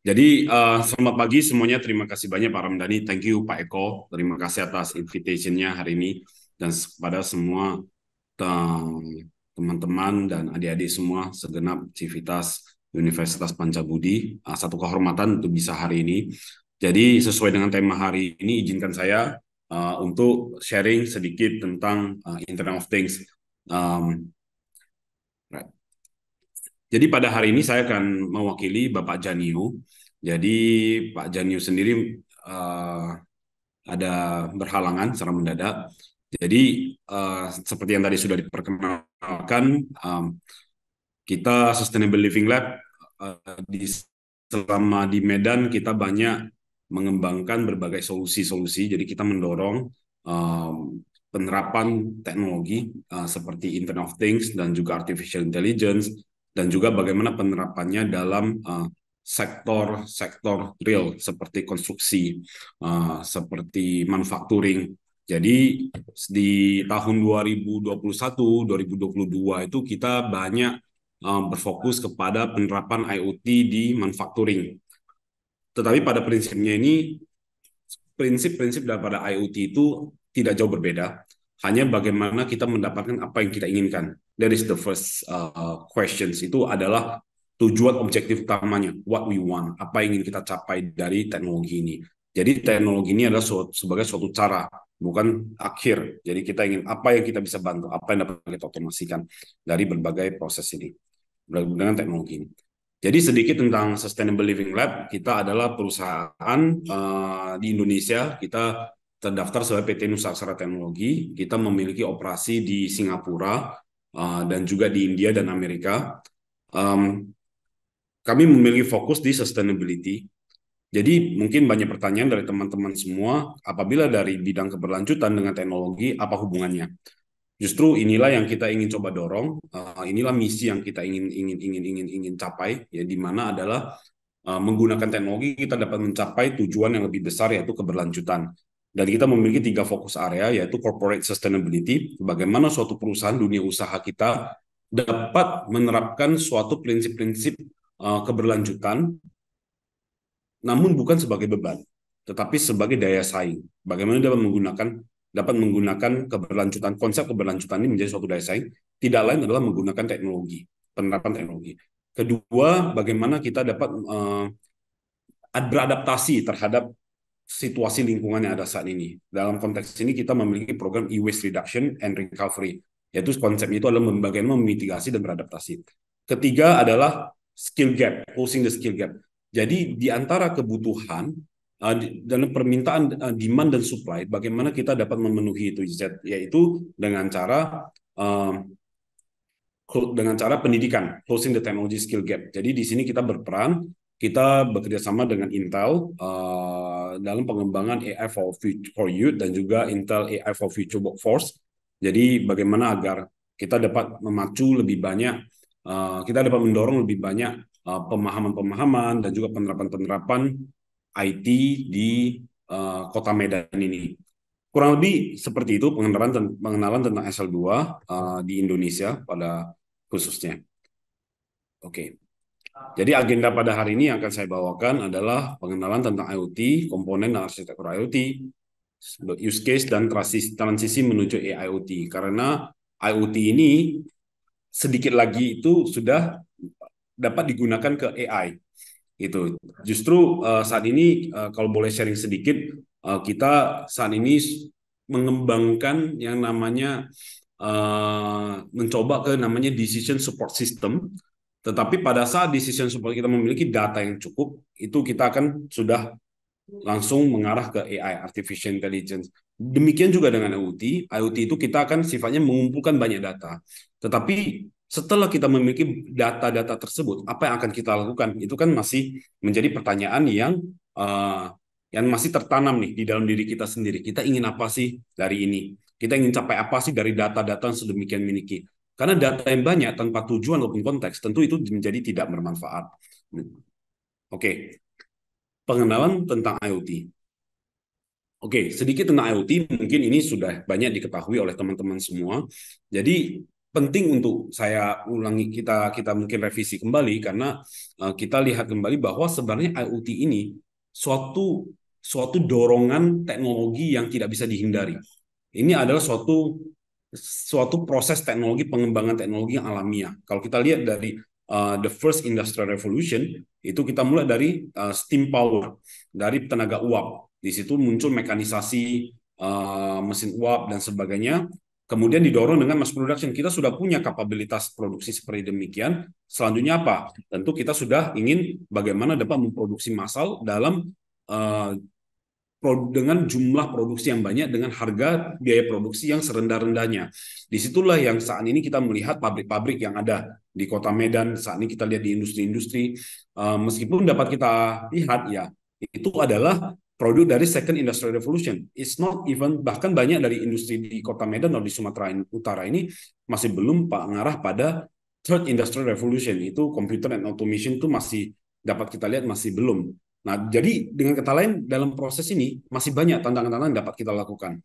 Jadi selamat pagi semuanya. Terima kasih banyak Pak Ramdhani. Thank you Pak Eko. Terima kasih atas invitation-nya hari ini dan kepada semua teman-teman dan adik-adik semua segenap Civitas Universitas Pancabudi. Satu kehormatan untuk bisa hari ini. Jadi sesuai dengan tema hari ini, izinkan saya untuk sharing sedikit tentang Internet of Things. Um, right. Jadi pada hari ini saya akan mewakili Bapak Janio. Jadi Pak Janio sendiri uh, ada berhalangan secara mendadak. Jadi seperti yang tadi sudah diperkenalkan, kita Sustainable Living Lab selama di Medan kita banyak mengembangkan berbagai solusi-solusi. Jadi kita mendorong penerapan teknologi seperti Internet of Things dan juga Artificial Intelligence dan juga bagaimana penerapannya dalam sektor-sektor real seperti konstruksi, seperti manufacturing. Jadi di tahun 2021, 2022 itu kita banyak berfokus kepada penerapan IoT di manufacturing. Tetapi pada prinsipnya ini, prinsip-prinsip daripada IoT itu tidak jauh berbeda. Hanya bagaimana kita mendapatkan apa yang kita inginkan. That is the first questions. Itu adalah tujuan objektif utamanya. What we want. Apa yang ingin kita capai dari teknologi ini. Jadi teknologi ini adalah sebagai suatu cara, bukan akhir. Jadi kita ingin apa yang kita bisa bantu, apa yang dapat kita otomasikan dari berbagai proses ini dengan teknologi ini. Jadi sedikit tentang Sustainable Living Lab, kita adalah perusahaan di Indonesia, kita terdaftar sebagai PT Nusa Teknologi, kita memiliki operasi di Singapura dan juga di India dan Amerika. Kami memiliki fokus di sustainability. Jadi mungkin banyak pertanyaan dari teman-teman semua, apabila dari bidang keberlanjutan dengan teknologi, apa hubungannya? Justru inilah yang kita ingin coba dorong. Inilah misi yang kita ingin capai, ya di mana adalah menggunakan teknologi kita dapat mencapai tujuan yang lebih besar yaitu keberlanjutan. Dan kita memiliki 3 fokus area yaitu corporate sustainability, bagaimana suatu perusahaan dunia usaha kita dapat menerapkan suatu prinsip-prinsip keberlanjutan, namun bukan sebagai beban, tetapi sebagai daya saing. Bagaimana dapat menggunakan keberlanjutan, konsep keberlanjutan ini menjadi suatu daya saing, tidak lain adalah menggunakan teknologi, penerapan teknologi. Kedua, bagaimana kita dapat beradaptasi terhadap situasi lingkungan yang ada saat ini. Dalam konteks ini kita memiliki program e-waste reduction and recovery, yaitu konsepnya itu adalah bagaimana memitigasi dan beradaptasi. Ketiga adalah skill gap, closing the skill gap. Jadi di antara kebutuhan dalam permintaan demand dan supply, bagaimana kita dapat memenuhi itu, yaitu dengan cara pendidikan, closing the technology skill gap. Jadi di sini kita berperan, kita bekerja sama dengan Intel dalam pengembangan AI for Youth dan juga Intel AI for Future Workforce. Jadi bagaimana agar kita dapat memacu lebih banyak, kita dapat mendorong lebih banyak pemahaman-pemahaman dan juga penerapan-penerapan IT di Kota Medan ini. Kurang lebih seperti itu pengenalan tentang SL2 di Indonesia pada khususnya. Oke. Jadi agenda pada hari ini yang akan saya bawakan adalah pengenalan tentang IoT, komponen dan arsitektur IoT, use case dan transisi menuju AIoT. Karena IoT ini sedikit lagi itu sudah dapat digunakan ke AI. Itu justru saat ini kalau boleh sharing sedikit, kita saat ini mengembangkan yang namanya mencoba ke namanya decision support system. Tetapi pada saat decision support kita memiliki data yang cukup, itu kita akan sudah langsung mengarah ke AI, artificial intelligence. Demikian juga dengan IoT. IoT itu kita akan sifatnya mengumpulkan banyak data. Tetapi setelah kita memiliki data-data tersebut, apa yang akan kita lakukan? Itu kan masih menjadi pertanyaan yang masih tertanam nih di dalam diri kita sendiri. Kita ingin apa sih dari ini? Kita ingin capai apa sih dari data-data yang sedemikian miliki? Karena data yang banyak tanpa tujuan maupun konteks, tentu itu menjadi tidak bermanfaat. Oke, pengenalan tentang IoT. Oke, sedikit tentang IoT, mungkin ini sudah banyak diketahui oleh teman-teman semua. Jadi, penting untuk saya ulangi, kita mungkin revisi kembali karena kita lihat kembali bahwa sebenarnya IoT ini suatu suatu dorongan teknologi yang tidak bisa dihindari. Ini adalah suatu suatu proses teknologi, pengembangan teknologi yang alamiah. Kalau kita lihat dari the first industrial revolution, itu kita mulai dari steam power, dari tenaga uap. Di situ muncul mekanisasi, mesin uap dan sebagainya. Kemudian didorong dengan mass production. Kita sudah punya kapabilitas produksi seperti demikian. Selanjutnya apa? Tentu kita sudah ingin bagaimana dapat memproduksi massal dalam uh, dengan jumlah produksi yang banyak dengan harga biaya produksi yang serendah-rendahnya. Disitulah yang saat ini kita melihat pabrik-pabrik yang ada di Kota Medan, saat ini kita lihat di industri-industri, meskipun dapat kita lihat ya, itu adalah produk dari Second Industrial Revolution. It's not even, bahkan banyak dari industri di Kota Medan atau di Sumatera Utara ini masih belum mengarah pada Third Industrial Revolution, itu computer and automation itu masih dapat kita lihat masih belum. Nah, jadi dengan kata lain dalam proses ini masih banyak tantangan-tantangan yang dapat kita lakukan.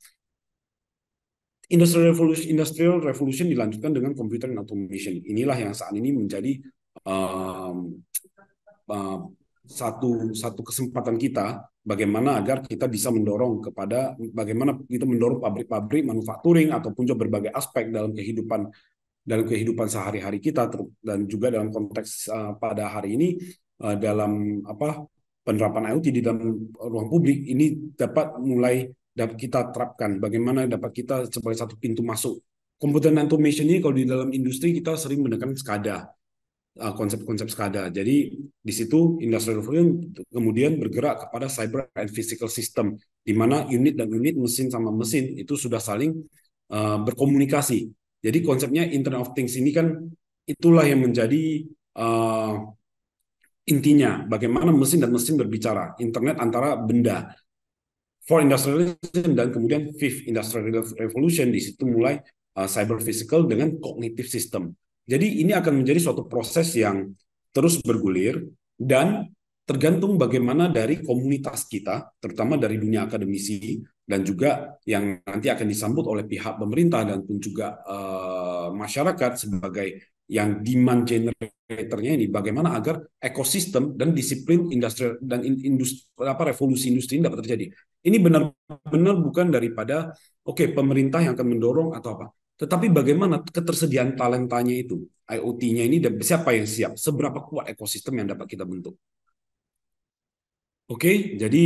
Industrial Revolution dilanjutkan dengan computer and automation. Inilah yang saat ini menjadi um, uh, satu kesempatan kita bagaimana agar kita bisa mendorong kepada bagaimana kita mendorong pabrik-pabrik manufacturing ataupun juga berbagai aspek dalam kehidupan sehari-hari kita dan juga dalam konteks pada hari ini dalam penerapan IoT di dalam ruang publik ini dapat kita terapkan bagaimana dapat kita sebagai satu pintu masuk. Computer automation ini kalau di dalam industri kita sering menekan SCADA, konsep-konsep SCADA. Jadi di situ Industrial Revolution kemudian bergerak kepada cyber and physical system, di mana unit dan unit, mesin sama mesin itu sudah saling berkomunikasi. Jadi konsepnya Internet of Things ini kan itulah yang menjadi intinya, bagaimana mesin dan mesin berbicara, internet antara benda. Fourth Industrial Revolution dan kemudian Fifth Industrial Revolution, di situ mulai cyber physical dengan cognitive system. Jadi ini akan menjadi suatu proses yang terus bergulir dan tergantung bagaimana dari komunitas kita, terutama dari dunia akademisi dan juga yang nanti akan disambut oleh pihak pemerintah dan pun juga masyarakat sebagai yang demand generatornya ini, bagaimana agar ekosistem dan disiplin industrial dan revolusi industri ini dapat terjadi. Ini benar-benar bukan daripada pemerintah yang akan mendorong atau apa, tetapi bagaimana ketersediaan talentanya itu, IoT-nya ini siapa yang siap, seberapa kuat ekosistem yang dapat kita bentuk. Jadi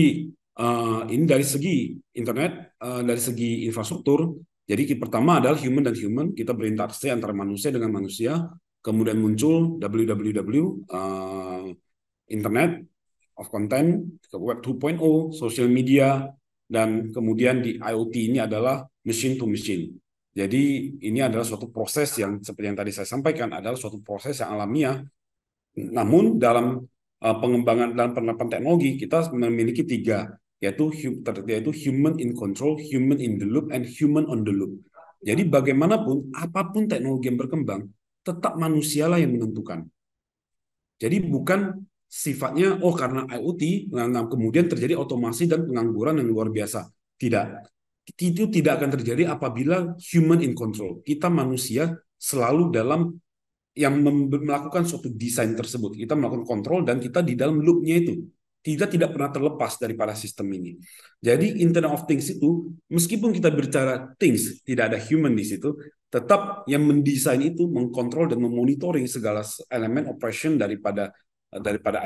ini dari segi internet, dari segi infrastruktur. Jadi pertama adalah human dan human, kita berinteraksi antara manusia dengan manusia. Kemudian muncul www, internet of content, web 2.0, social media, dan kemudian di IoT ini adalah machine to machine. Jadi ini adalah suatu proses yang seperti yang tadi saya sampaikan, adalah suatu proses yang alamiah. Namun dalam pengembangan dan penerapan teknologi kita memiliki tiga, yaitu human in control, human in the loop, and human on the loop. Jadi bagaimanapun, apapun teknologi yang berkembang, tetap manusialah yang menentukan. Jadi bukan sifatnya, karena IoT, kemudian terjadi otomasi dan pengangguran yang luar biasa. Tidak. Itu tidak akan terjadi apabila human in control. Kita manusia selalu dalam yang melakukan suatu desain tersebut. Kita melakukan kontrol dan kita di dalam loop-nya itu. Kita tidak pernah terlepas daripada sistem ini. Jadi Internet of Things itu, meskipun kita bicara things, tidak ada human di situ, tetap yang mendesain itu, mengkontrol dan memonitoring segala elemen operation daripada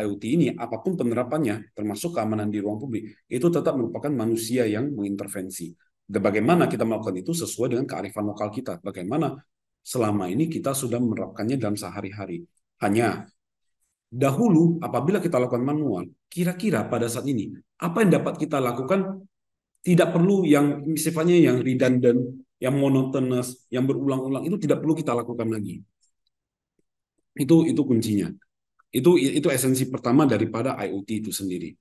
IoT ini, apapun penerapannya, termasuk keamanan di ruang publik, itu tetap merupakan manusia yang mengintervensi. Dan bagaimana kita melakukan itu sesuai dengan kearifan lokal kita. Bagaimana selama ini kita sudah menerapkannya dalam sehari-hari. Hanya dahulu apabila kita lakukan manual, kira-kira pada saat ini apa yang dapat kita lakukan, tidak perlu yang sifatnya yang redundant, yang monotonous, yang berulang-ulang, itu tidak perlu kita lakukan lagi. Itu kuncinya. Itu esensi pertama daripada IoT itu sendiri.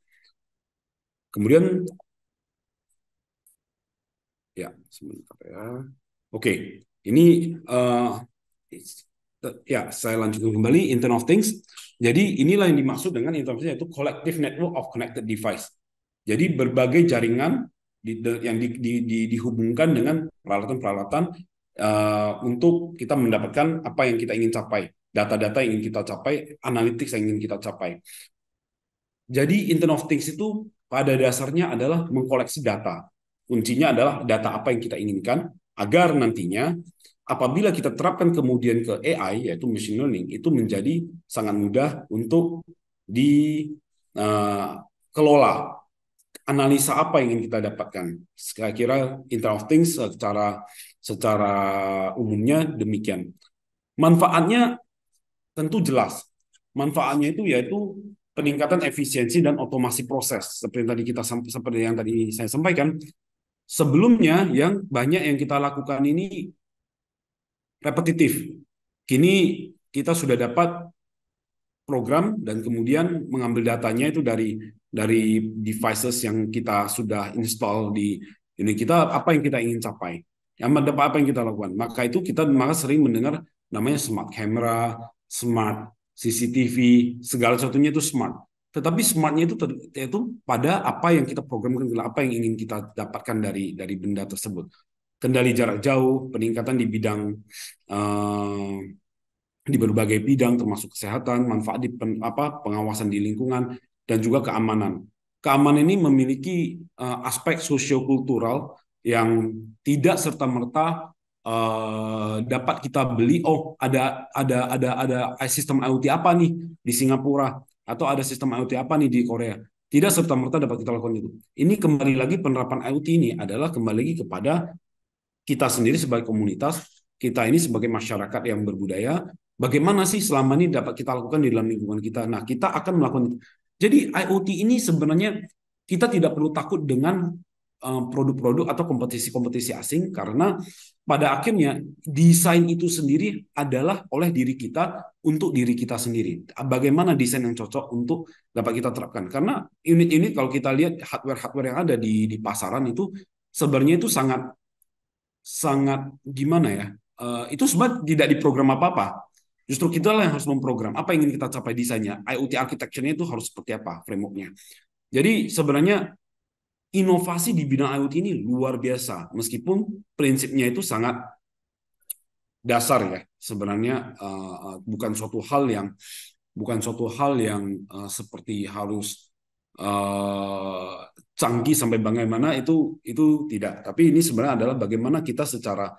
Kemudian ya sebentar ya. Ini ya saya lanjutkan kembali Internet of Things. Jadi inilah yang dimaksud dengan Internet of Things, yaitu collective network of connected device. Jadi berbagai jaringan yang dihubungkan dengan peralatan-peralatan untuk kita mendapatkan apa yang kita ingin capai, data-data yang ingin kita capai, analytics yang ingin kita capai. Jadi Internet of Things itu pada dasarnya adalah mengkoleksi data. Kuncinya adalah data apa yang kita inginkan, agar nantinya apabila kita terapkan kemudian ke AI, yaitu machine learning, itu menjadi sangat mudah untuk dikelola. Analisa apa yang ingin kita dapatkan. Saya kira Internet of Things secara umumnya demikian. Manfaatnya tentu jelas. Manfaatnya itu yaitu peningkatan efisiensi dan otomasi proses. Seperti yang tadi saya sampaikan. Sebelumnya yang banyak yang kita lakukan ini repetitif. Kini kita sudah dapat program dan kemudian mengambil datanya itu dari devices yang kita sudah install di ini, kita apa yang kita ingin capai, apa yang kita lakukan. Maka sering mendengar namanya smart camera, smart CCTV, segala sesuatunya itu smart. Tetapi smartnya itu pada apa yang kita programkan, apa yang ingin kita dapatkan dari benda tersebut. Kendali jarak jauh, peningkatan di bidang uh, di berbagai bidang termasuk kesehatan, manfaat pengawasan di lingkungan dan juga keamanan. Keamanan ini memiliki aspek sosiokultural yang tidak serta-merta dapat kita beli. Oh, ada sistem IoT apa nih di Singapura atau ada sistem IoT apa nih di Korea. Tidak serta-merta dapat kita lakukan itu. Ini kembali lagi penerapan IoT ini adalah kembali lagi kepada kita sendiri sebagai komunitas, kita ini sebagai masyarakat yang berbudaya, bagaimana sih selama ini dapat kita lakukan di dalam lingkungan kita. Nah, kita akan melakukan itu. Jadi IoT ini sebenarnya kita tidak perlu takut dengan produk-produk atau kompetisi-kompetisi asing, karena pada akhirnya desain itu sendiri adalah oleh diri kita untuk diri kita sendiri. Bagaimana desain yang cocok untuk dapat kita terapkan. Karena unit-unit kalau kita lihat hardware-hardware yang ada di pasaran itu sebenarnya itu sangat sangat gimana ya? Itu sebenarnya tidak diprogram apa-apa. Justru kita lah yang harus memprogram apa yang ingin kita capai desainnya. IoT architecture-nya itu harus seperti apa framework-nya. Jadi sebenarnya inovasi di bidang IoT ini luar biasa, meskipun prinsipnya itu sangat dasar ya. Sebenarnya bukan suatu hal yang seperti harus uh, canggih sampai bagaimana, itu tidak. Tapi ini sebenarnya adalah bagaimana kita secara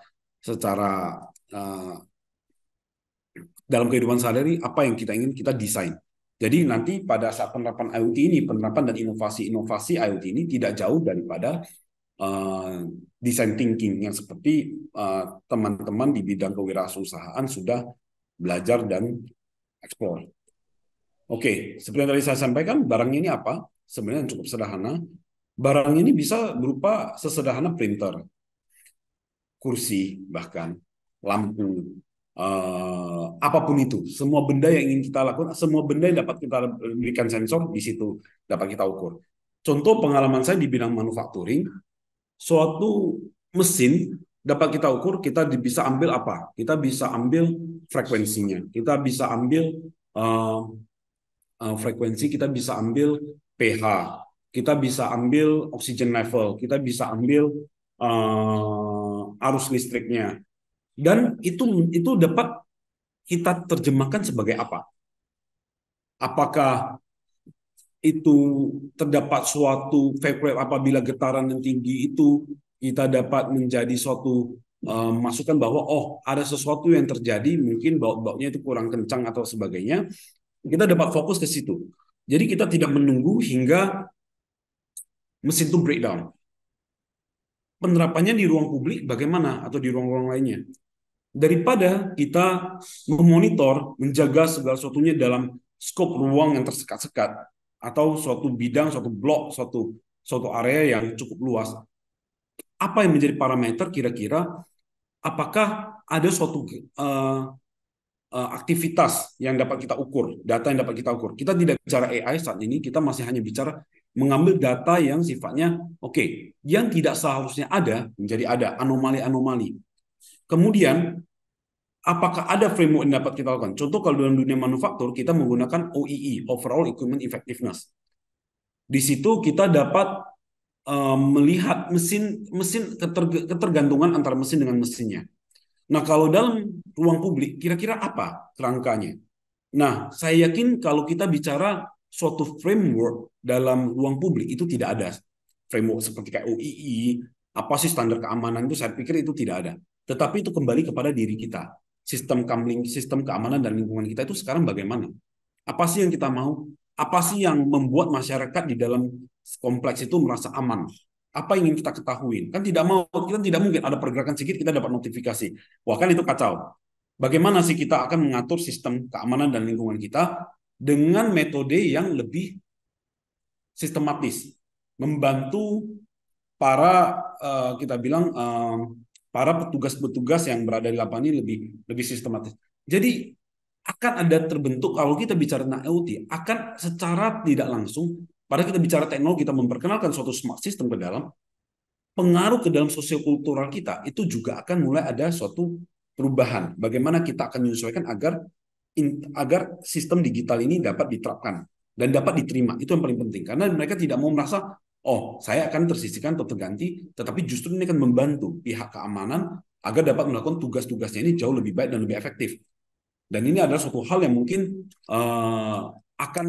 uh, dalam kehidupan sehari-hari apa yang kita ingin kita desain. Jadi nanti pada saat penerapan IoT ini, penerapan dan inovasi IoT ini tidak jauh daripada design thinking yang seperti teman-teman di bidang kewirausahaan sudah belajar dan explore. Oke, seperti yang tadi saya sampaikan, barangnya ini apa? Sebenarnya cukup sederhana. Barang ini bisa berupa sesederhana printer, kursi, bahkan lampu, apapun itu. Semua benda yang ingin kita lakukan, semua benda yang dapat kita berikan sensor, di situ dapat kita ukur. Contoh pengalaman saya di bidang manufacturing, suatu mesin dapat kita ukur, kita bisa ambil apa? Kita bisa ambil frekuensinya, kita bisa ambil frekuensi, kita bisa ambil pH, kita bisa ambil oxygen level, kita bisa ambil arus listriknya, dan itu dapat kita terjemahkan sebagai apa? Apakah itu terdapat suatu frekuensi, apabila getaran yang tinggi itu kita dapat menjadi suatu masukan bahwa oh ada sesuatu yang terjadi, mungkin baut-bautnya itu kurang kencang atau sebagainya, kita dapat fokus ke situ. Jadi kita tidak menunggu hingga mesin itu breakdown. Penerapannya di ruang publik bagaimana atau di ruang-ruang lainnya? Daripada kita memonitor, menjaga segala sesuatunya dalam skop ruang yang tersekat-sekat, atau suatu bidang, suatu blok, suatu area yang cukup luas. Apa yang menjadi parameter kira-kira? Apakah ada suatu aktivitas yang dapat kita ukur, data yang dapat kita ukur? Kita tidak bicara AI saat ini, kita masih hanya bicara mengambil data yang sifatnya oke, yang tidak seharusnya ada menjadi ada, anomali-anomali. Kemudian apakah ada framework yang dapat kita lakukan? Contoh kalau dalam dunia manufaktur, kita menggunakan OEE, Overall Equipment Effectiveness. Di situ kita dapat melihat ketergantungan antara mesin dengan mesinnya. Nah, kalau dalam ruang publik, kira-kira apa kerangkanya? Nah, saya yakin kalau kita bicara suatu framework dalam ruang publik itu tidak ada framework seperti kayak OII, apa sih standar keamanan itu saya pikir itu tidak ada. Tetapi itu kembali kepada diri kita. Sistem keamanan dan lingkungan kita itu sekarang bagaimana? Apa sih yang kita mau? Apa sih yang membuat masyarakat di dalam kompleks itu merasa aman? Apa yang ingin kita ketahui? Kan tidak mau, kita tidak mungkin ada pergerakan sedikit kita dapat notifikasi. Wah kan itu kacau. Bagaimana sih kita akan mengatur sistem keamanan dan lingkungan kita dengan metode yang lebih sistematis, membantu para kita bilang para petugas-petugas yang berada di lapangan ini lebih lebih sistematis. Jadi akan ada terbentuk kalau kita bicara tentang IoT akan secara tidak langsung pada kita bicara teknologi kita memperkenalkan suatu smart system ke dalam pengaruh ke dalam sosiokultural kita itu juga akan mulai ada suatu perubahan. Bagaimana kita akan menyesuaikan agar sistem digital ini dapat diterapkan dan dapat diterima. Itu yang paling penting karena mereka tidak mau merasa oh, saya akan tersisihkan atau terganti, tetapi justru ini akan membantu pihak keamanan agar dapat melakukan tugas-tugasnya ini jauh lebih baik dan lebih efektif. Dan ini adalah suatu hal yang mungkin akan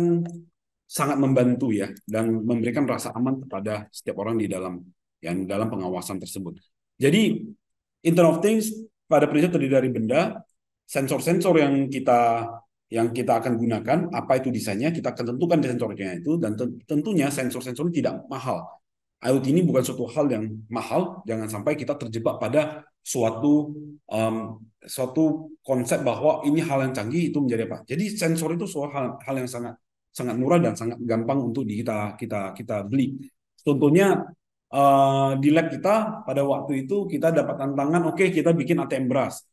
sangat membantu ya dan memberikan rasa aman kepada setiap orang di dalam yang dalam pengawasan tersebut. Jadi Internet of Things pada prinsip terdiri dari benda, sensor-sensor yang kita akan gunakan, apa itu desainnya, kita akan tentukan sensornya itu dan tentunya sensor-sensor ini tidak mahal. IoT ini bukan suatu hal yang mahal, jangan sampai kita terjebak pada suatu konsep bahwa ini hal yang canggih itu menjadi apa. Jadi sensor itu suatu hal yang sangat sangat murah dan sangat gampang untuk kita kita kita beli. Contohnya di lab kita pada waktu itu kita dapat tantangan, oke kita bikin ATM beras.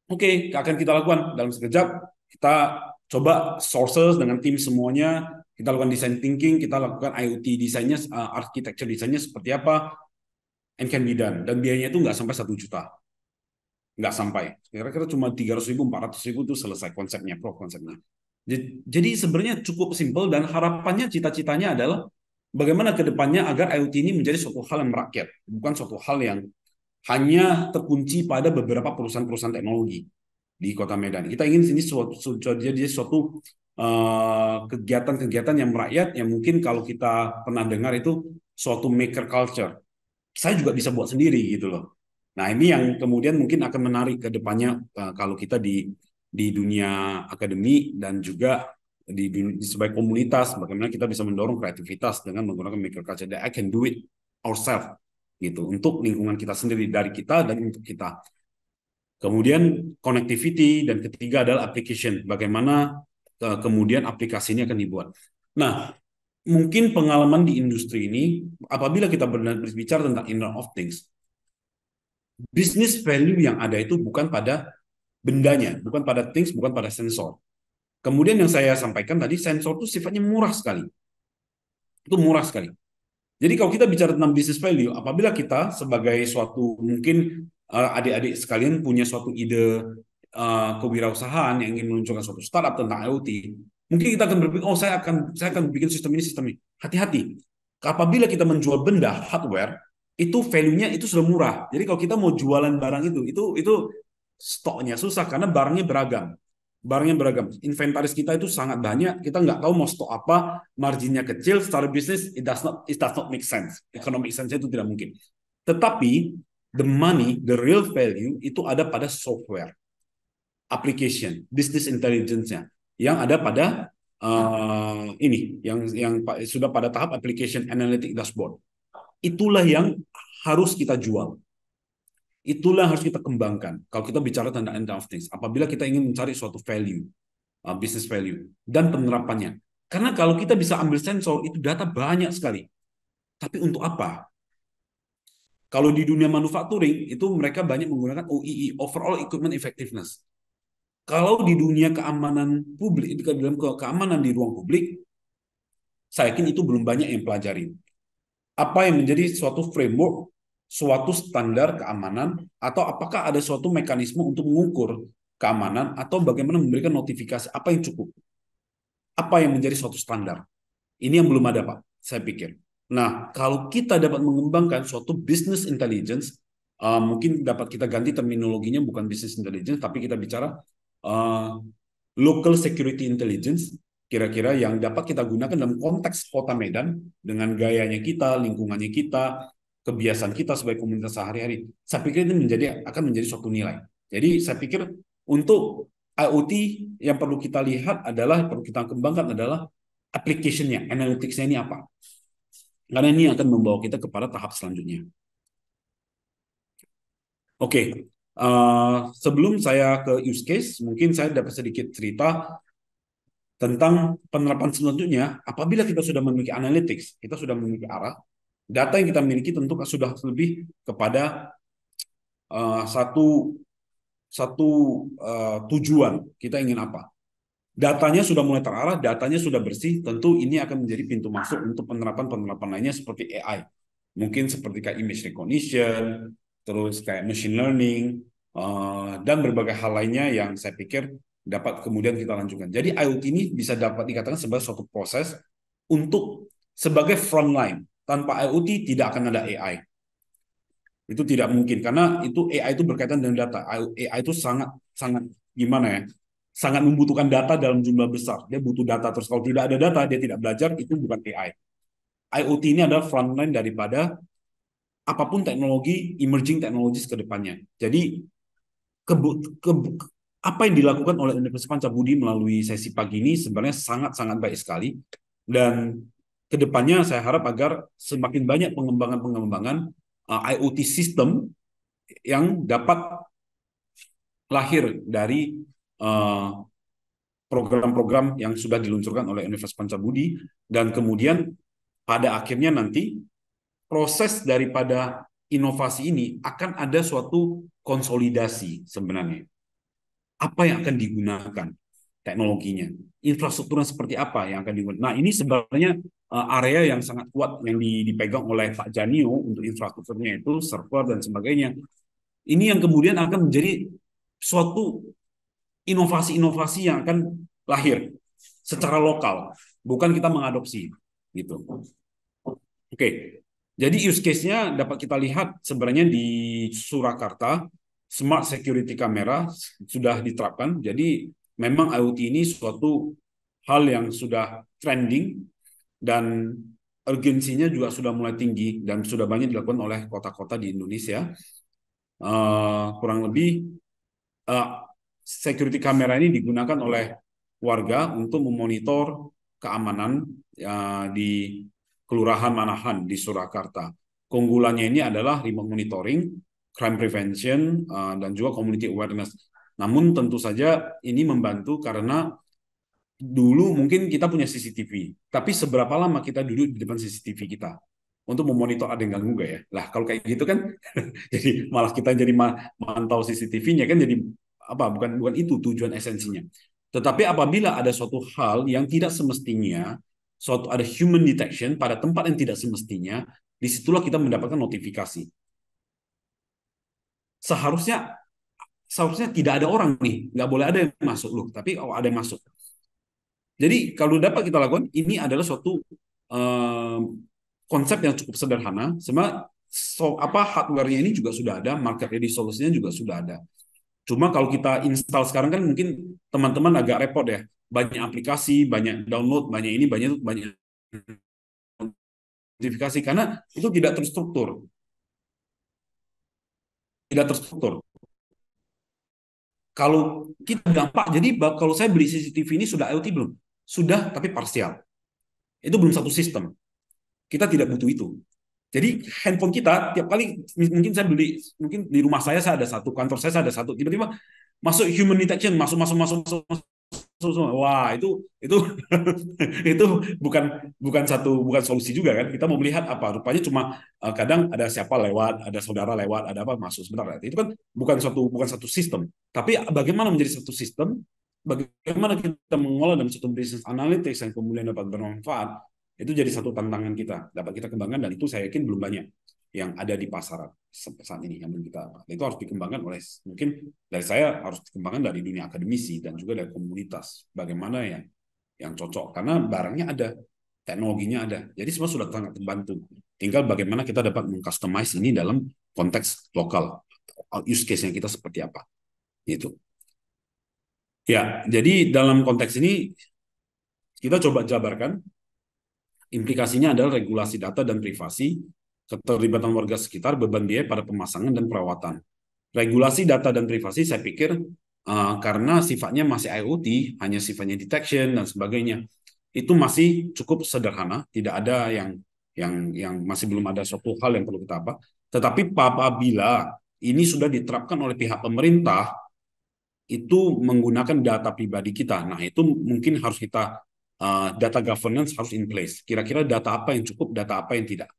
Oke, akan kita lakukan dalam sekejap. Kita coba sources dengan tim semuanya. Kita lakukan design thinking, kita lakukan IoT desainnya, architecture desainnya seperti apa, and can be done. Dan biayanya itu nggak sampai 1 juta. Nggak sampai. Kira-kira cuma 300 ribu, 400 ribu itu selesai konsepnya, pro konsepnya. Jadi sebenarnya cukup simpel dan harapannya cita-citanya adalah bagaimana ke depannya agar IoT ini menjadi suatu hal yang merakyat, bukan suatu hal yang hanya terkunci pada beberapa perusahaan-perusahaan teknologi di Kota Medan. Kita ingin sini jadi suatu kegiatan-kegiatan yang merakyat yang mungkin kalau kita pernah dengar itu suatu maker culture. Saya juga bisa buat sendiri gitu loh. Nah, ini yang kemudian mungkin akan menarik ke depannya kalau kita di dunia akademi dan juga sebagai komunitas bagaimana kita bisa mendorong kreativitas dengan menggunakan maker culture that I can do it ourselves gitu untuk lingkungan kita sendiri dari kita dan untuk kita. Kemudian connectivity dan ketiga adalah application. Bagaimana kemudian aplikasi ini akan dibuat. Nah, mungkin pengalaman di industri ini apabila kita berbicara tentang Internet of Things, business value yang ada itu bukan pada bendanya, bukan pada things, bukan pada sensor. Kemudian yang saya sampaikan tadi, sensor itu sifatnya murah sekali. Itu murah sekali. Jadi kalau kita bicara tentang business value, apabila kita sebagai suatu mungkin adik-adik sekalian punya suatu ide kewirausahaan yang ingin meluncurkan suatu startup tentang IoT, mungkin kita akan berpikir, oh saya akan bikin sistem ini. Hati-hati. Apabila kita menjual benda hardware, itu value-nya itu sudah murah. Jadi kalau kita mau jualan barang itu stoknya susah karena barangnya beragam. Inventaris kita itu sangat banyak. Kita nggak tahu mau stok apa, marginnya kecil. Secara bisnis, it does not make sense. Economic sense itu tidak mungkin. Tetapi the money, the real value itu ada pada software, application, business intelligence-nya yang ada pada ini, yang sudah pada tahap application analytic dashboard. Itulah yang harus kita jual. Itulah yang harus kita kembangkan. Kalau kita bicara tentang Internet of Things, apabila kita ingin mencari suatu value, business value, dan penerapannya. Karena kalau kita bisa ambil sensor, itu data banyak sekali. Tapi untuk apa? Kalau di dunia manufacturing, itu mereka banyak menggunakan OEE, Overall Equipment Effectiveness. Kalau di dunia keamanan publik, di dalam keamanan di ruang publik, saya yakin itu belum banyak yang pelajari. Apa yang menjadi suatu framework, suatu standar keamanan, atau apakah ada suatu mekanisme untuk mengukur keamanan, atau bagaimana memberikan notifikasi, apa yang cukup, apa yang menjadi suatu standar. Ini yang belum ada, Pak, saya pikir. Nah, kalau kita dapat mengembangkan suatu business intelligence, mungkin dapat kita ganti terminologinya bukan business intelligence, tapi kita bicara uh, local security intelligence, kira-kira yang dapat kita gunakan dalam konteks Kota Medan dengan gayanya kita, lingkungannya kita, kebiasaan kita sebagai komunitas sehari-hari. Saya pikir ini akan menjadi suatu nilai. Jadi saya pikir untuk IoT yang perlu kita lihat adalah, perlu kita kembangkan adalah application-nya, analytics-nya ini apa. Karena ini akan membawa kita kepada tahap selanjutnya. Oke, sebelum saya ke use case, mungkin saya dapat sedikit cerita tentang penerapan selanjutnya. Apabila kita sudah memiliki analytics, kita sudah memiliki arah, data yang kita miliki tentu sudah lebih kepada satu satu tujuan. Kita ingin apa? Datanya sudah mulai terarah, datanya sudah bersih, tentu ini akan menjadi pintu masuk untuk penerapan-penerapan lainnya seperti AI. Mungkin seperti kayak image recognition, terus kayak machine learning, dan berbagai hal lainnya yang saya pikir dapat kemudian kita lanjutkan. Jadi IoT ini bisa dapat dikatakan sebagai suatu proses untuk sebagai frontline. Tanpa IoT tidak akan ada AI. Itu tidak mungkin karena itu AI itu berkaitan dengan data. AI itu sangat sangat gimana ya? Sangat membutuhkan data dalam jumlah besar. Dia butuh data terus. Kalau tidak ada data, dia tidak belajar. Itu bukan AI. IoT ini adalah frontline daripada apapun teknologi, emerging technologies ke depannya. Jadi apa yang dilakukan oleh Universitas Pancabudi melalui sesi pagi ini sebenarnya sangat-sangat baik sekali. Dan kedepannya saya harap agar semakin banyak pengembangan-pengembangan IoT system yang dapat lahir dari program-program yang sudah diluncurkan oleh Universitas Pancabudi, dan kemudian pada akhirnya nanti proses daripada inovasi ini akan ada suatu konsolidasi sebenarnya. Apa yang akan digunakan teknologinya, infrastrukturnya seperti apa yang akan digunakan. Nah, ini sebenarnya area yang sangat kuat yang dipegang oleh Pak Janio untuk infrastrukturnya itu server dan sebagainya. Ini yang kemudian akan menjadi suatu inovasi-inovasi yang akan lahir secara lokal, bukan kita mengadopsi gitu. Oke, jadi use case-nya dapat kita lihat sebenarnya di Surakarta, smart security camera sudah diterapkan. Jadi memang IoT ini suatu hal yang sudah trending dan urgensinya juga sudah mulai tinggi dan sudah banyak dilakukan oleh kota-kota di Indonesia. Kurang lebih security camera ini digunakan oleh warga untuk memonitor keamanan di Kelurahan Manahan di Surakarta. Keunggulannya ini adalah remote monitoring, crime prevention, dan juga community awareness. Namun tentu saja ini membantu karena dulu mungkin kita punya CCTV, tapi seberapa lama kita duduk di depan CCTV kita untuk memonitor ada yang ganggu nggak ya? Lah kalau kayak gitu kan, jadi malah kita jadi mantau CCTV-nya kan jadi apa? Bukan itu tujuan esensinya. Tetapi apabila ada suatu hal yang tidak semestinya, suatu ada human detection pada tempat yang tidak semestinya, disitulah kita mendapatkan notifikasi. Seharusnya seharusnya tidak ada orang nih, nggak boleh ada yang masuk loh, tapi ada yang masuk. Jadi kalau dapat kita lakukan, ini adalah suatu konsep yang cukup sederhana. Sebenarnya hardware-nya ini juga sudah ada, market ready solution-nya juga sudah ada. Cuma kalau kita install sekarang kan mungkin teman-teman agak repot ya. Banyak aplikasi, banyak download, banyak ini, banyak notifikasi karena itu tidak terstruktur. Tidak terstruktur. Kalau kita dampak, jadi kalau saya beli CCTV ini sudah IoT belum? Sudah, tapi parsial. Itu belum satu sistem. Kita tidak butuh itu. Jadi handphone kita tiap kali mungkin saya beli, mungkin di rumah saya ada satu, kantor saya ada satu, tiba-tiba masuk human detection, masuk. Wah, itu itu bukan solusi juga kan. Kita mau melihat apa? Rupanya cuma kadang ada siapa lewat, ada saudara lewat, ada apa masuk sebentar. Itu kan bukan satu sistem. Tapi bagaimana menjadi satu sistem? Bagaimana kita mengolah dalam satu business analytics yang kemudian dapat bermanfaat? Itu jadi satu tantangan kita, dapat kita kembangkan dan itu saya yakin belum banyak yang ada di pasaran saat ini yang belum kita. Itu harus dikembangkan oleh, mungkin dari saya harus dikembangkan dari dunia akademisi dan juga dari komunitas. Bagaimana yang cocok karena barangnya ada, teknologinya ada. Jadi semua sudah sangat terbantu. Tinggal bagaimana kita dapat mengcustomize ini dalam konteks lokal, use case-nya kita seperti apa. Gitu. Ya, jadi dalam konteks ini kita coba jabarkan implikasinya adalah regulasi data dan privasi, keterlibatan warga sekitar, beban biaya pada pemasangan dan perawatan. Regulasi data dan privasi saya pikir karena sifatnya masih IoT, hanya sifatnya detection dan sebagainya, itu masih cukup sederhana, tidak ada yang masih belum ada suatu hal yang perlu kita apa. Tetapi apabila ini sudah diterapkan oleh pihak pemerintah, itu menggunakan data pribadi kita. Nah, itu mungkin harus kita data governance harus in place. Kira-kira data apa yang cukup, data apa yang tidak.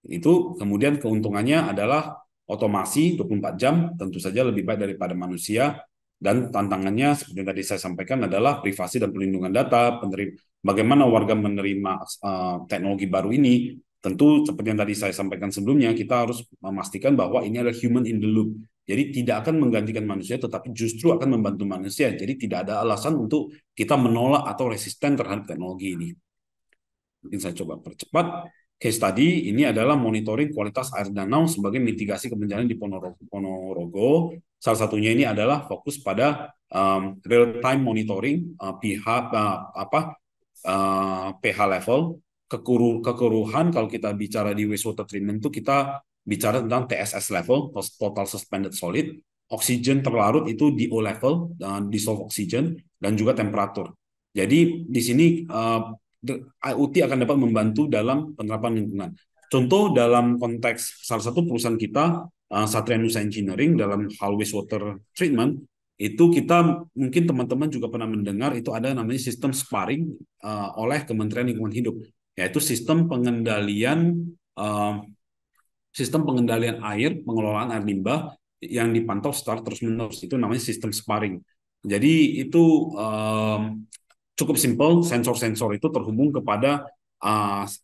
Itu kemudian keuntungannya adalah otomasi 24 jam, tentu saja lebih baik daripada manusia. Dan tantangannya seperti yang tadi saya sampaikan adalah privasi dan perlindungan data, bagaimana warga menerima teknologi baru ini. Tentu seperti yang tadi saya sampaikan sebelumnya, kita harus memastikan bahwa ini adalah human in the loop. Jadi tidak akan menggantikan manusia, tetapi justru akan membantu manusia. Jadi tidak ada alasan untuk kita menolak atau resisten terhadap teknologi ini. Mungkin saya coba percepat. Case study ini adalah monitoring kualitas air danau sebagai mitigasi kebencanaan di Ponorogo. Salah satunya ini adalah fokus pada real time monitoring pH pH level, kekeruhan. Kalau kita bicara di wastewater treatment itu kita bicara tentang TSS level, total suspended solid, oksigen terlarut itu DO level, dissolved oxygen, dan juga temperatur. Jadi di sini IoT akan dapat membantu dalam penerapan lingkungan. Contoh dalam konteks salah satu perusahaan kita, Satria Nusa Engineering, dalam hal wastewater treatment, itu kita mungkin teman-teman juga pernah mendengar itu ada namanya sistem sparring oleh Kementerian Lingkungan Hidup, yaitu sistem pengendalian air, pengelolaan air limbah yang dipantau secara terus-menerus. Itu namanya sistem sparring. Jadi itu cukup simpel, sensor-sensor itu terhubung kepada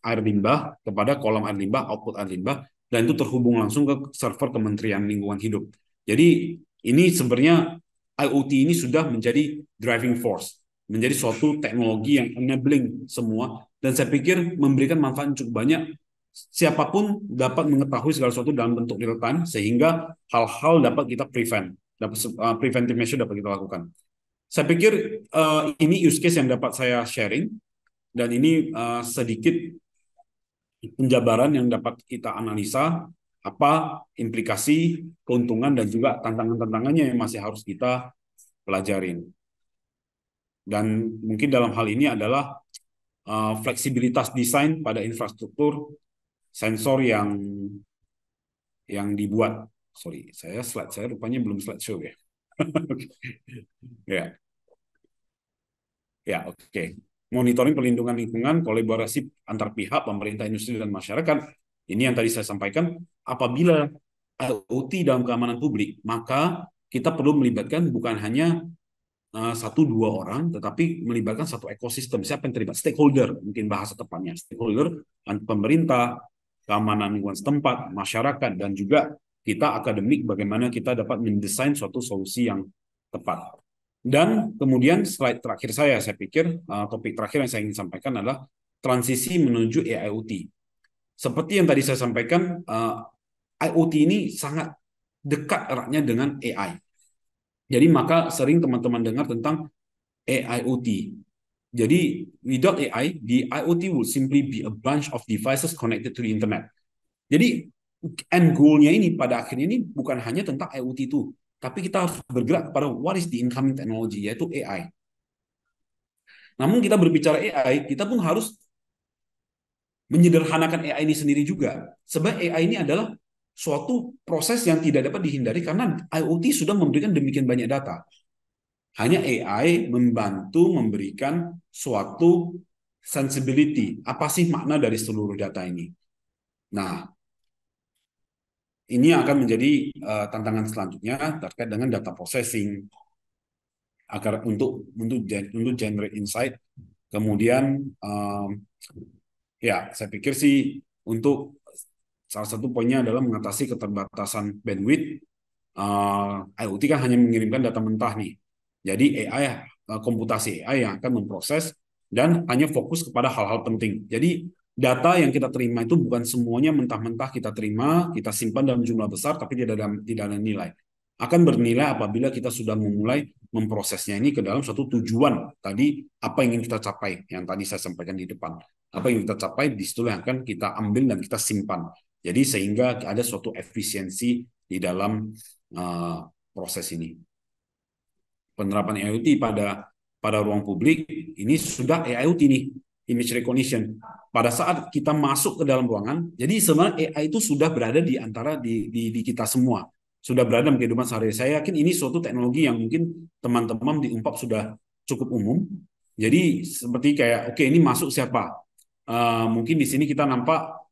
air limbah, kepada kolam air limbah, output air limbah, dan itu terhubung langsung ke server Kementerian Lingkungan Hidup. Jadi ini sebenarnya IoT ini sudah menjadi driving force, menjadi suatu teknologi yang enabling semua, dan saya pikir memberikan manfaat cukup banyak. Siapapun dapat mengetahui segala sesuatu dalam bentuk real time, sehingga hal-hal dapat kita preventive measure dapat kita lakukan. Saya pikir ini use case yang dapat saya sharing, dan ini sedikit penjabaran yang dapat kita analisa apa implikasi, keuntungan, dan juga tantangan-tantangannya yang masih harus kita pelajarin. Dan mungkin dalam hal ini adalah fleksibilitas desain pada infrastruktur sensor yang dibuat. Sorry, slide saya rupanya belum slideshow ya. Ya. Ya, oke. Monitoring perlindungan lingkungan, kolaborasi antar pihak, pemerintah, industri, dan masyarakat. Ini yang tadi saya sampaikan. Apabila IoT dalam keamanan publik, maka kita perlu melibatkan bukan hanya satu dua orang, tetapi melibatkan satu ekosistem. Siapa yang terlibat? Stakeholder, mungkin bahasa tepatnya. Stakeholder, pemerintah, keamanan lingkungan setempat, masyarakat, dan juga kita akademik, bagaimana kita dapat mendesain suatu solusi yang tepat. Dan kemudian slide terakhir saya pikir topik terakhir yang saya ingin sampaikan adalah transisi menuju AIoT. Seperti yang tadi saya sampaikan, IoT ini sangat dekat eratnya dengan AI. Jadi maka sering teman-teman dengar tentang AIoT. Jadi without AI, the IoT will simply be a bunch of devices connected to the internet. Jadi end goal-nya ini pada akhirnya ini bukan hanya tentang IoT itu, tapi kita harus bergerak kepada what is the incoming technology, yaitu AI. Namun kita berbicara AI, kita pun harus menyederhanakan AI ini sendiri juga. Sebab AI ini adalah suatu proses yang tidak dapat dihindari karena IoT sudah memberikan demikian banyak data. Hanya AI membantu memberikan suatu sensibility. Apa sih makna dari seluruh data ini? Nah, ini akan menjadi tantangan selanjutnya terkait dengan data processing agar untuk generate insight. Kemudian ya saya pikir sih untuk salah satu poinnya adalah mengatasi keterbatasan bandwidth. IoT kan hanya mengirimkan data mentah nih. Jadi komputasi AI yang akan memproses dan hanya fokus kepada hal-hal penting. Jadi data yang kita terima itu bukan semuanya mentah-mentah kita terima, kita simpan dalam jumlah besar, tapi tidak ada nilai. Akan bernilai apabila kita sudah memulai memprosesnya ini ke dalam suatu tujuan tadi, apa yang ingin kita capai, yang tadi saya sampaikan di depan. Apa yang kita capai, di situ yang akan kita ambil dan kita simpan. Jadi sehingga ada suatu efisiensi di dalam proses ini. Penerapan IoT pada ruang publik ini sudah IoT nih, image recognition. Pada saat kita masuk ke dalam ruangan, jadi sebenarnya AI itu sudah berada di antara di kita semua, sudah berada dalam kehidupan sehari-hari. Saya yakin ini suatu teknologi yang mungkin teman-teman di Unpad sudah cukup umum. Jadi seperti kayak, oke, ini masuk siapa? Mungkin di sini kita nampak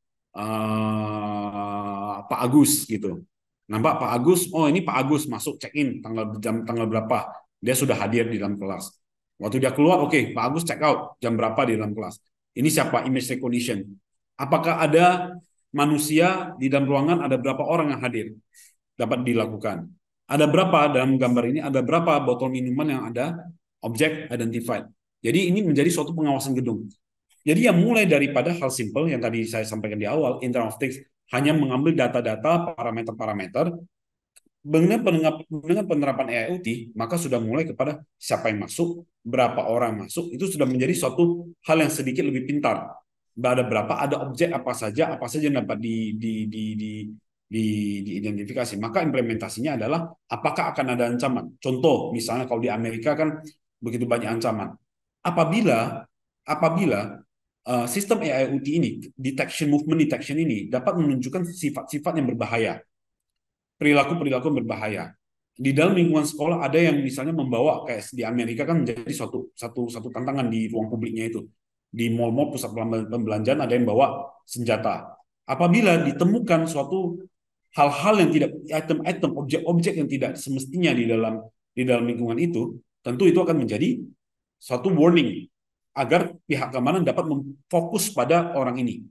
Pak Agus gitu. Nampak Pak Agus, oh ini Pak Agus masuk check-in tanggal berapa? Dia sudah hadir di dalam kelas. Waktu dia keluar, oke, Pak Agus check out jam berapa di dalam kelas. Ini siapa? Image recognition. Apakah ada manusia di dalam ruangan, ada berapa orang yang hadir? Dapat dilakukan. Ada berapa dalam gambar ini, ada berapa botol minuman yang ada object identified. Jadi ini menjadi suatu pengawasan gedung. Jadi yang mulai daripada hal simple yang tadi saya sampaikan di awal, Internet of Things, hanya mengambil data-data, parameter-parameter, dengan penerapan IoT, maka sudah mulai kepada siapa yang masuk, berapa orang masuk, itu sudah menjadi suatu hal yang sedikit lebih pintar. Ada berapa, ada objek apa saja yang dapat diidentifikasi. Maka implementasinya adalah apakah akan ada ancaman. Contoh, misalnya kalau di Amerika kan begitu banyak ancaman. Apabila apabila sistem IoT ini, movement detection ini dapat menunjukkan sifat-sifat yang berbahaya, perilaku-perilaku yang berbahaya. Di dalam lingkungan sekolah ada yang misalnya membawa, kayak di Amerika kan menjadi satu tantangan di ruang publiknya itu. Di mal-mal, pusat pembelanjaan ada yang bawa senjata. Apabila ditemukan suatu hal-hal yang tidak, item-item, objek-objek yang tidak semestinya di dalam lingkungan itu, tentu itu akan menjadi suatu warning agar pihak keamanan dapat memfokus pada orang ini.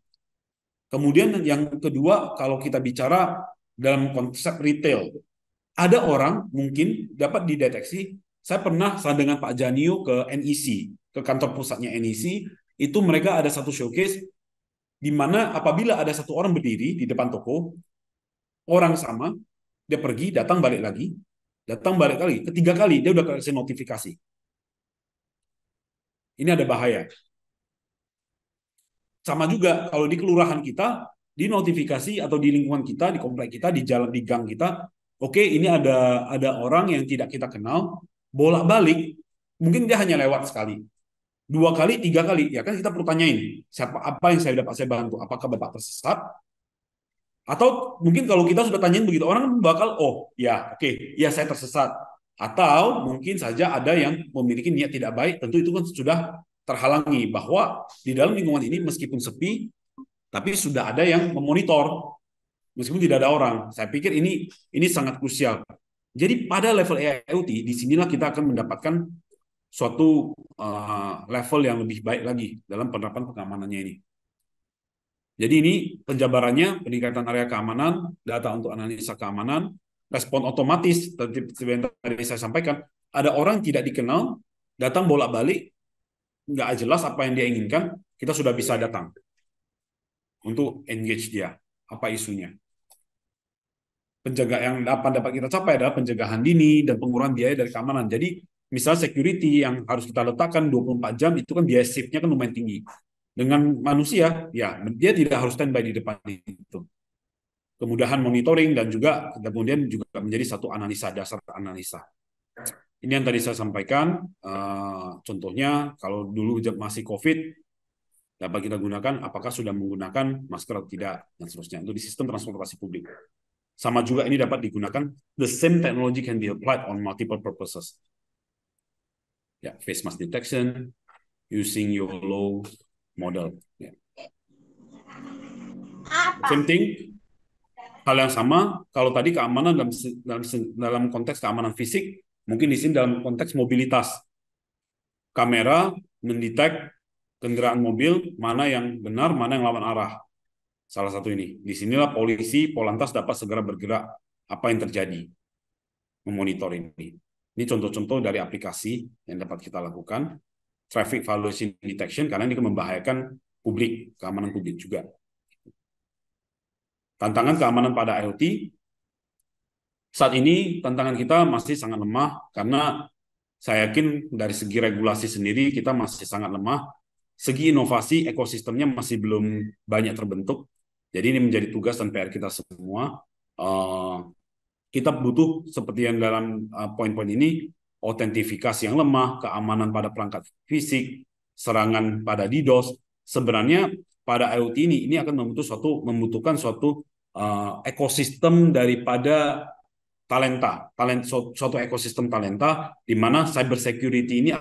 Kemudian yang kedua, kalau kita bicara dalam konsep retail, ada orang mungkin dapat dideteksi. Saya dengan Pak Janio ke NEC, ke kantor pusatnya NEC, itu mereka ada satu showcase di mana apabila ada satu orang berdiri di depan toko, orang sama, dia pergi, datang balik lagi, ketiga kali dia udah kasih notifikasi. Ini ada bahaya. Sama juga kalau di kelurahan kita, di notifikasi atau di lingkungan kita, di komplek kita, di jalan, di gang kita, oke, ini ada orang yang tidak kita kenal, bolak-balik, mungkin dia hanya lewat sekali, dua kali, tiga kali, ya kan kita perlu tanyain, apa yang dapat saya bantu, apakah Bapak tersesat, atau mungkin kalau kita sudah tanyain begitu, orang bakal, oh ya, oke, ya saya tersesat, atau mungkin saja ada yang memiliki niat tidak baik, tentu itu kan sudah terhalangi, bahwa di dalam lingkungan ini meskipun sepi, tapi sudah ada yang memonitor meskipun tidak ada orang. Saya pikir ini sangat krusial. Jadi pada level IoT, disinilah kita akan mendapatkan suatu level yang lebih baik lagi dalam penerapan pengamanannya ini. Jadi ini penjabarannya, peningkatan area keamanan, data untuk analisa keamanan, respon otomatis, seperti yang tadi saya sampaikan, ada orang tidak dikenal, datang bolak-balik, nggak jelas apa yang dia inginkan, kita sudah bisa datang untuk engage dia, apa isunya. Penjagaan yang dapat kita capai adalah pencegahan dini dan pengurangan biaya dari keamanan. Jadi misalnya security yang harus kita letakkan 24 jam itu kan biaya shift-nya kan lumayan tinggi. Dengan manusia, ya dia tidak harus standby di depan itu. Kemudahan monitoring dan juga kemudian juga menjadi satu analisa, dasar analisa. Ini yang tadi saya sampaikan. Contohnya kalau dulu masih COVID, dapat kita gunakan, apakah sudah menggunakan masker atau tidak, dan seterusnya. Itu di sistem transportasi publik. Sama juga ini dapat digunakan, the same technology can be applied on multiple purposes. Ya, face mask detection, using YOLO model. Ya. Same thing, hal yang sama, kalau tadi keamanan dalam konteks keamanan fisik, mungkin di sini dalam konteks mobilitas. Kamera mendetek kendaraan mobil, mana yang benar, mana yang lawan arah. Salah satu ini. Disinilah polisi, Polantas dapat segera bergerak apa yang terjadi. Memonitor ini. Ini contoh-contoh dari aplikasi yang dapat kita lakukan. Traffic violation detection, karena ini membahayakan publik, keamanan publik juga. Tantangan keamanan pada IoT saat ini, tantangan kita masih sangat lemah karena saya yakin dari segi regulasi sendiri kita masih sangat lemah. Segi inovasi ekosistemnya masih belum banyak terbentuk. Jadi ini menjadi tugas dan PR kita semua. Kita butuh seperti yang dalam poin-poin ini, autentifikasi yang lemah, keamanan pada perangkat fisik, serangan pada DDoS. Sebenarnya pada IoT ini akan membutuhkan suatu ekosistem daripada suatu ekosistem talenta di mana cyber security ini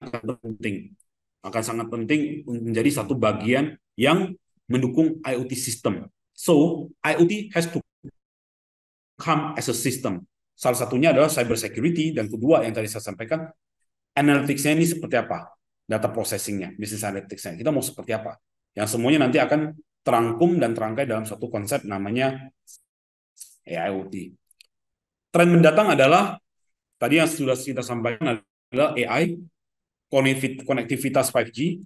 akan penting, akan sangat penting menjadi satu bagian yang mendukung IoT system. So, IoT has to come as a system. Salah satunya adalah cyber security, dan kedua yang tadi saya sampaikan, analytics-nya ini seperti apa? Data processing-nya, business analytics-nya. Kita mau seperti apa? Yang semuanya nanti akan terangkum dan terangkai dalam suatu konsep namanya AIoT. Tren mendatang adalah, tadi yang sudah kita sampaikan adalah AI, konektivitas 5G,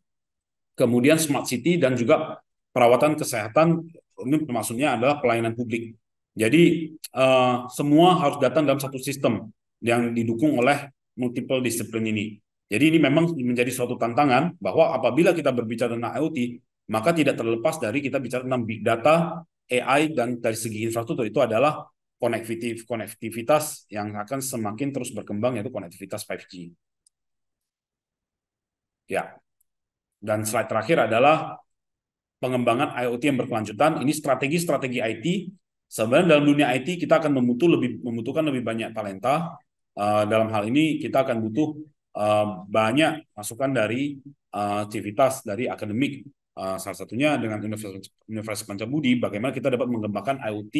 kemudian smart city, dan juga perawatan kesehatan. Ini maksudnya adalah pelayanan publik. Jadi semua harus datang dalam satu sistem yang didukung oleh multiple disiplin ini. Jadi ini memang menjadi suatu tantangan bahwa apabila kita berbicara tentang IoT, maka tidak terlepas dari kita bicara tentang big data, AI, dan dari segi infrastruktur itu adalah konektivitas yang akan semakin terus berkembang, yaitu konektivitas 5G. Ya, dan slide terakhir adalah pengembangan IoT yang berkelanjutan. Ini strategi-strategi IT. Sebenarnya dalam dunia IT kita akan membutuhkan lebih banyak talenta. Dalam hal ini kita akan butuh banyak masukan dari aktivitas dari akademik. Salah satunya dengan Universitas Pancabudi, bagaimana kita dapat mengembangkan IoT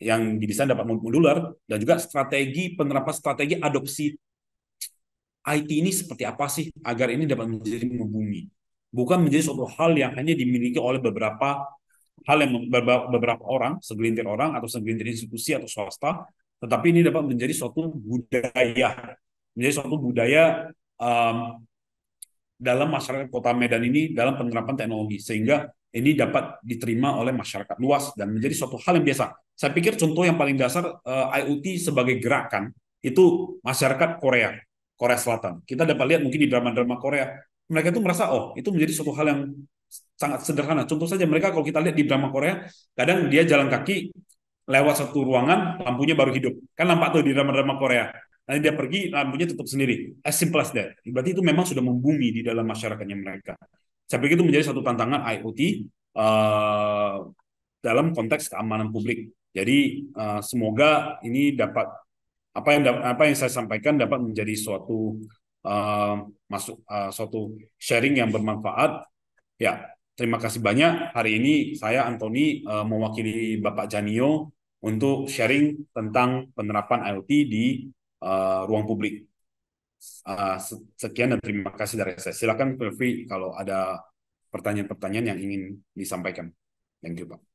yang didesain dapat modular, dan juga penerapan strategi adopsi IT ini seperti apa sih agar ini dapat menjadi membumi, bukan menjadi suatu hal yang hanya dimiliki oleh beberapa orang, segelintir orang atau segelintir institusi atau swasta, tetapi ini dapat menjadi suatu budaya dalam masyarakat Kota Medan ini dalam penerapan teknologi, sehingga ini dapat diterima oleh masyarakat luas dan menjadi suatu hal yang biasa. Saya pikir contoh yang paling dasar IoT sebagai gerakan itu masyarakat Korea Selatan. Kita dapat lihat mungkin di drama-drama Korea, mereka itu merasa itu menjadi suatu hal yang sangat sederhana. Contoh saja, mereka kalau kita lihat di drama Korea, kadang dia jalan kaki lewat satu ruangan, lampunya baru hidup. Kan nampak tuh di drama-drama Korea. Nanti dia pergi, lampunya tutup sendiri. As simple as that. Berarti itu memang sudah membumi di dalam masyarakatnya mereka. Saya pikir itu menjadi satu tantangan IoT dalam konteks keamanan publik. Jadi semoga ini dapat apa yang saya sampaikan dapat menjadi suatu sharing yang bermanfaat. Ya, terima kasih banyak. Hari ini saya Anthony mewakili Bapak Janio untuk sharing tentang penerapan IoT di ruang publik. Sekian dan terima kasih dari saya. Silakan feel free kalau ada pertanyaan-pertanyaan yang ingin disampaikan. Thank you, Pak.